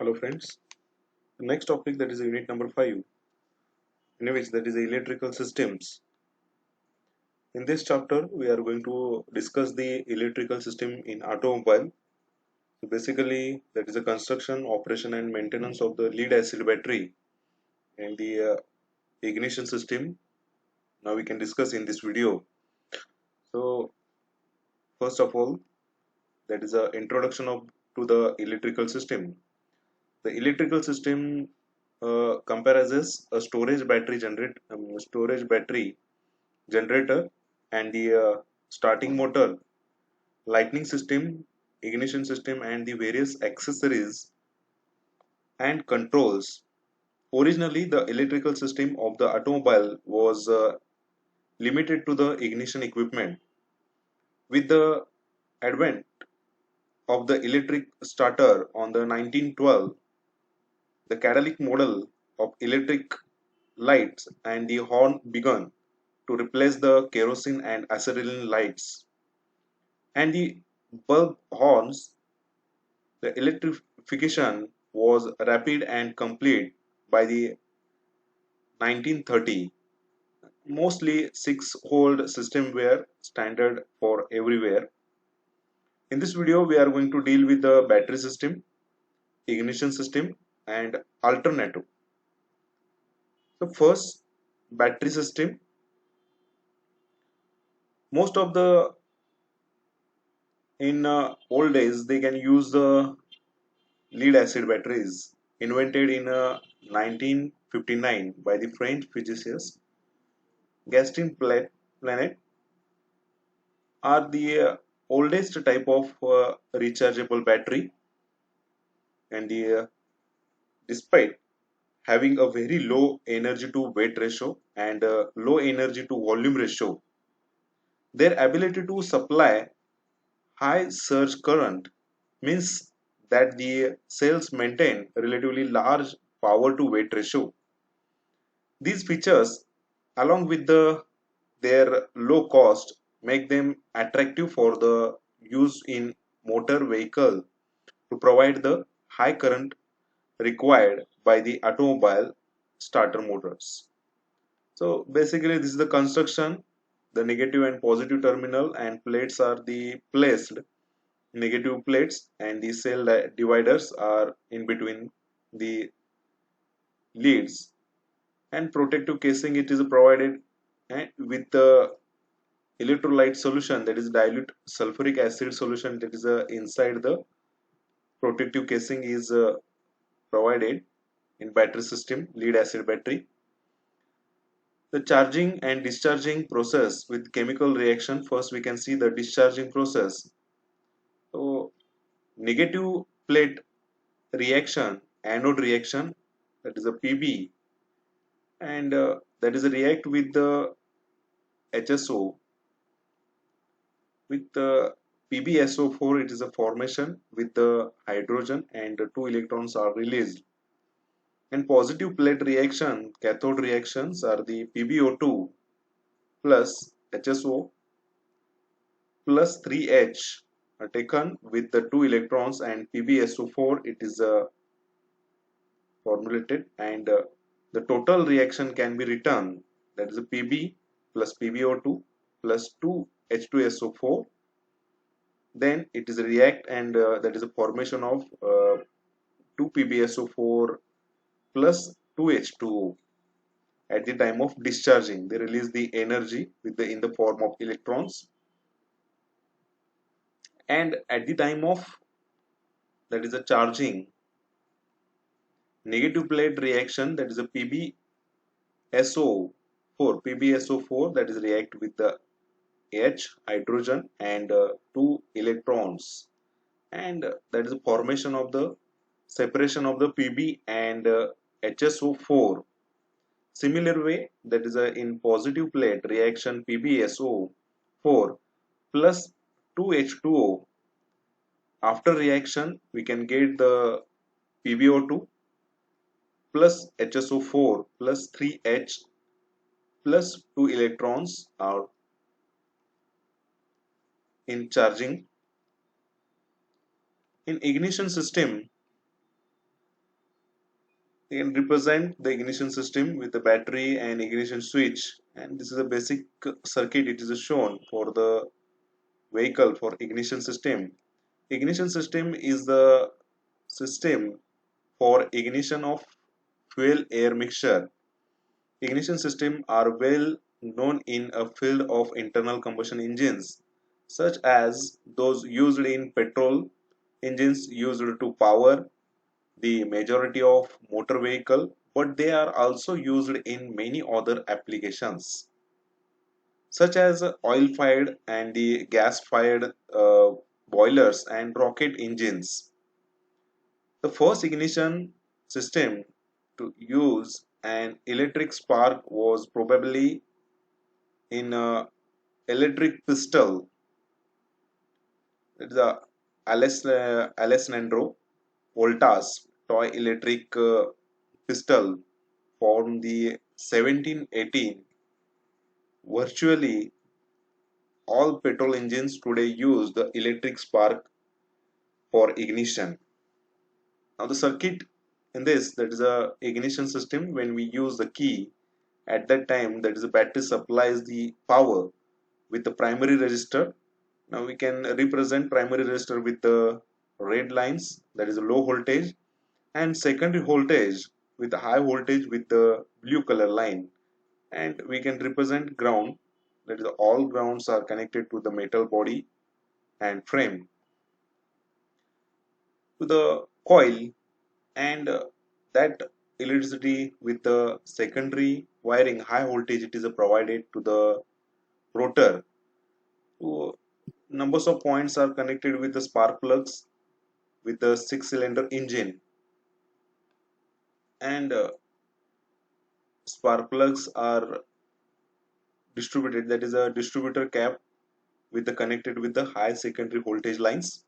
Hello friends. The next topic, that is unit number 5, in which that is electrical systems. In this chapter we are going to discuss the electrical system in automobile. So basically that is the construction, operation and maintenance of the lead acid battery and the ignition system. Now we can discuss in this video. So first of all, that is a introduction to the electrical system. The electrical system comprises a storage battery generator and the starting motor, lightning system, ignition system and the various accessories and controls. Originally the electrical system of the automobile was limited to the ignition equipment. With the advent of the electric starter on the 1912, the catalytic model of electric lights and the horn began to replace the kerosene and acetylene lights. And the bulb horns, the electrification was rapid and complete by the 1930. Mostly 6-hole system were standard for everywhere. In this video we are going to deal with the battery system, ignition system and alternative. So first, battery system. Most of the in old days they can use the lead acid batteries invented in 1959 by the French physicist Gaston Planet are the oldest type of rechargeable battery, and despite having a very low energy to weight ratio and low energy to volume ratio, their ability to supply high surge current means that the cells maintain relatively large power to weight ratio. These features, along with their low cost, make them attractive for the use in motor vehicle to provide the high current required by the automobile starter motors. So basically this is the construction. The negative and positive terminal and plates are the placed negative plates, and the cell dividers are in between the leads, and protective casing it is provided and with the electrolyte solution, that is dilute sulfuric acid solution, that is inside the protective casing is provided in battery system, lead acid battery. The charging and discharging process with chemical reaction. First we can see the discharging process. So negative plate reaction, anode reaction, that is a Pb, and that is a react with the HSO. With the PbSO4 it is a formation with the hydrogen and 2 electrons are released. And positive plate reaction, cathode reactions are the PbO2 plus HSO plus 3H are taken with the 2 electrons, and PbSO4 it is formulated, and the total reaction can be written, that is a Pb plus PbO2 plus 2H2SO4. Then it is a react, and that is a formation of 2 PbSO4 plus 2H2O. At the time of discharging they release the energy with the in the form of electrons, and at the time of, that is a charging, negative plate reaction, that is a PbSO4 that is react with the H hydrogen and 2 electrons, and that is the formation of the separation of the Pb and HSO4. Similar way, that is in positive plate reaction PbSO4 plus 2H2O. After reaction we can get the PbO2 plus HSO4 plus 3H plus 2 electrons are in charging. In ignition system We can represent the ignition system with the battery and ignition switch, and this is a basic circuit. It is shown for the vehicle for ignition system. Ignition system is the system for ignition of fuel air mixture. Ignition systems are well known in a field of internal combustion engines, such as those used in petrol engines used to power the majority of motor vehicle, but they are also used in many other applications, such as oil-fired and the gas-fired boilers and rocket engines. The first ignition system to use an electric spark was probably in a electric pistol. It is a Alessandro Volta's toy electric pistol from the 1718. Virtually all petrol engines today use the electric spark for ignition. Now the circuit in this, that is a ignition system. When we use the key, at that time that is the battery supplies the power with the primary resistor. Now we can represent primary resistor with the red lines, that is a low voltage, and secondary voltage with the high voltage with the blue color line. And we can represent ground, that is all grounds are connected to the metal body and frame to the coil, and that electricity with the secondary wiring high voltage, it is provided to the rotor. So numbers of points are connected with the spark plugs with the 6-cylinder engine, and spark plugs are distributed, that is a distributor cap with the connected with the high secondary voltage lines,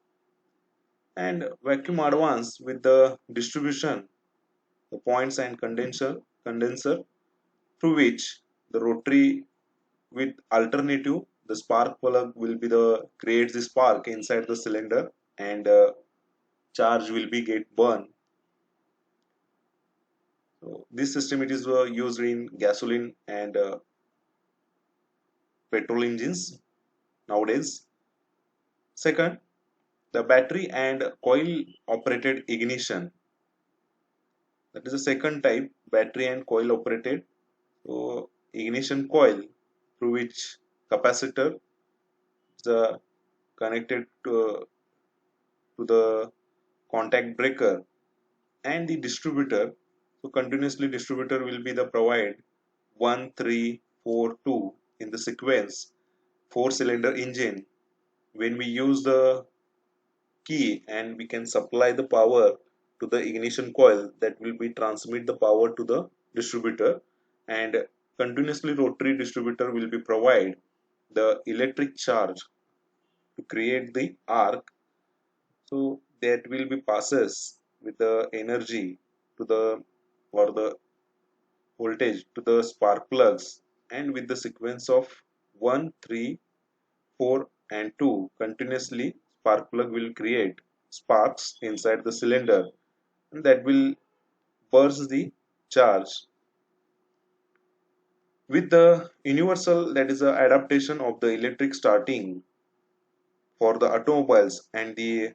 and vacuum advance with the distribution the points and condenser through which the rotary with alternative the spark plug will be the creates the spark inside the cylinder, and charge will be get burned. So this system it is used in gasoline and petrol engines nowadays. Second, the battery and coil operated ignition, that is the second type, battery and coil operated. So ignition coil through which capacitor is connected to the contact breaker, and the distributor. So continuously distributor will be the provide 1 3 4 2 in the sequence 4-cylinder engine. When we use the key and we can supply the power to the ignition coil, that will be transmit the power to the distributor, and continuously rotary distributor will be provide the electric charge to create the arc. So that will be passes with the energy to the or the voltage to the spark plugs, and with the sequence of 1 3 4 and 2 continuously spark plug will create sparks inside the cylinder, and that will burst the charge. With the universal, that is the adaptation of the electric starting for the automobiles, and the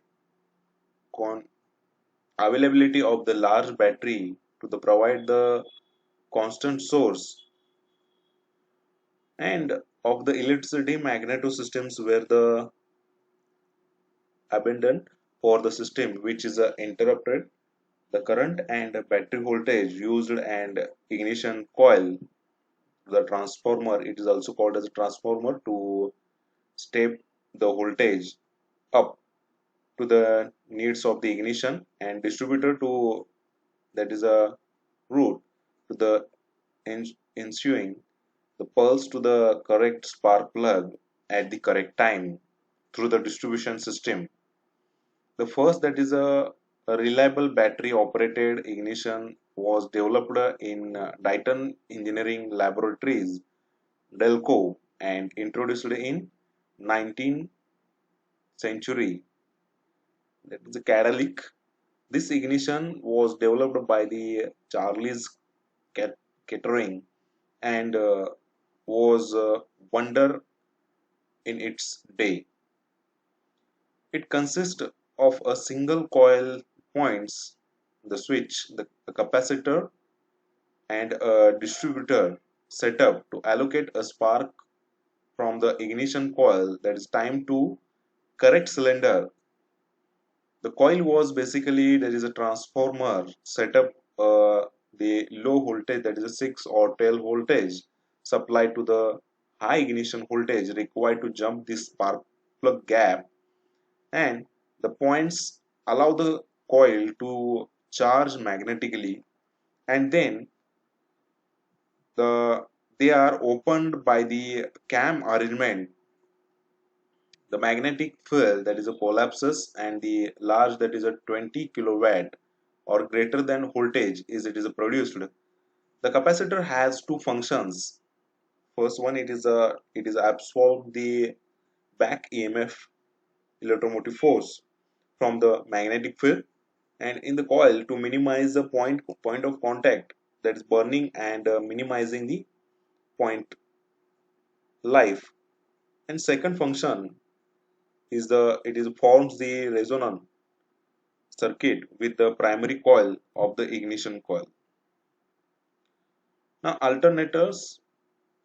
availability of the large battery to the provide the constant source and of the electricity, magnetosystems were the abundant for the system which is interrupted the current and battery voltage used, and ignition coil, the transformer, it is also called as a transformer to step the voltage up to the needs of the ignition, and distributor to, that is a route to the ensuing the pulse to the correct spark plug at the correct time through the distribution system. The first, that is a reliable battery operated ignition was developed in Dayton Engineering Laboratories, Delco, and introduced in 19th century. That is a catalytic. This ignition was developed by the Charles Kettering and was a wonder in its day. It consists of a single coil points, the switch, the capacitor, and a distributor set up to allocate a spark from the ignition coil that is timed to correct cylinder. The coil was basically there is a transformer set up the low voltage that is a 6 or 12 voltage supplied to the high ignition voltage required to jump this spark plug gap, and the points allow the coil to charge magnetically, and then the they are opened by the cam arrangement. The magnetic field that is a collapses and the large that is a 20 kilowatt or greater than voltage is it is produced. The capacitor has two functions. First one, it is absorb the back EMF electromotive force from the magnetic field, and in the coil to minimize the point of contact that is burning and minimizing the point life. And second function is the it is forms the resonance circuit with the primary coil of the ignition coil. Now alternators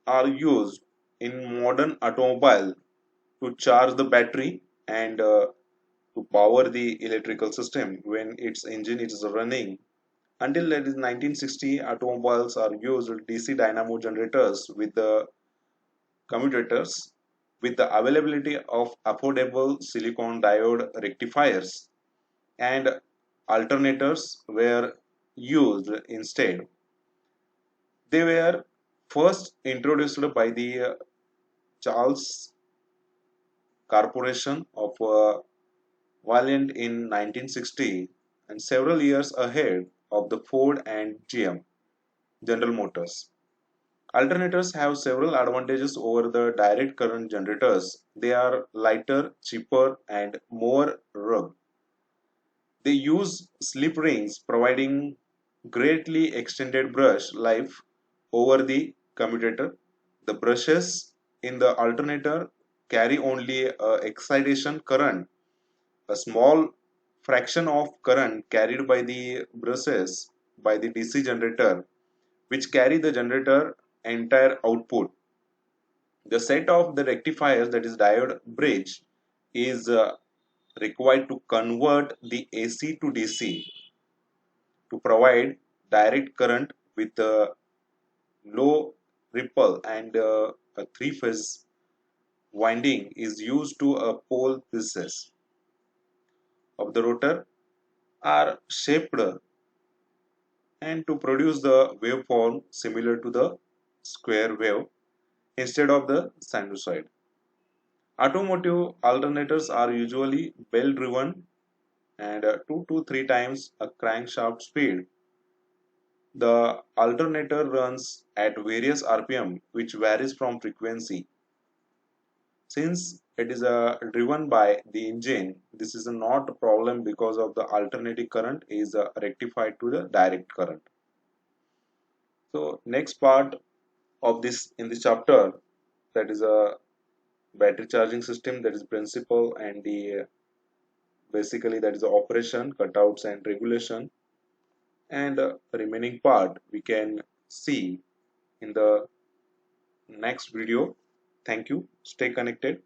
are used in modern automobile to charge the battery and to power the electrical system when its engine is running. Until that is 1960, automobiles are used DC dynamo generators with the commutators with the availability of affordable silicon diode rectifiers, and alternators were used instead. They were first introduced by the Charles Corporation of Valiant in 1960 and several years ahead of the Ford and GM, General Motors. Alternators have several advantages over the direct current generators. They are lighter, cheaper, and more rugged. They use slip rings, providing greatly extended brush life over the commutator. The brushes in the alternator carry only excitation current, a small fraction of current carried by the brushes by the DC generator, which carry the generator entire output. The set of the rectifiers that is diode bridge is required to convert the AC to DC to provide direct current with a low ripple, and a three-phase winding is used to a pole pieces of the rotor are shaped and to produce the waveform similar to the square wave instead of the sinusoid. Automotive alternators are usually bell driven and 2 to 3 times a crankshaft speed. The alternator runs at various RPM which varies from frequency. Since it is driven by the engine, this is not a problem because of the alternating current is rectified to the direct current. So next part of this in this chapter, that is a battery charging system, that is principle and the basically that is the operation, cutouts and regulation, and remaining part we can see in the next video. Thank you. Stay connected.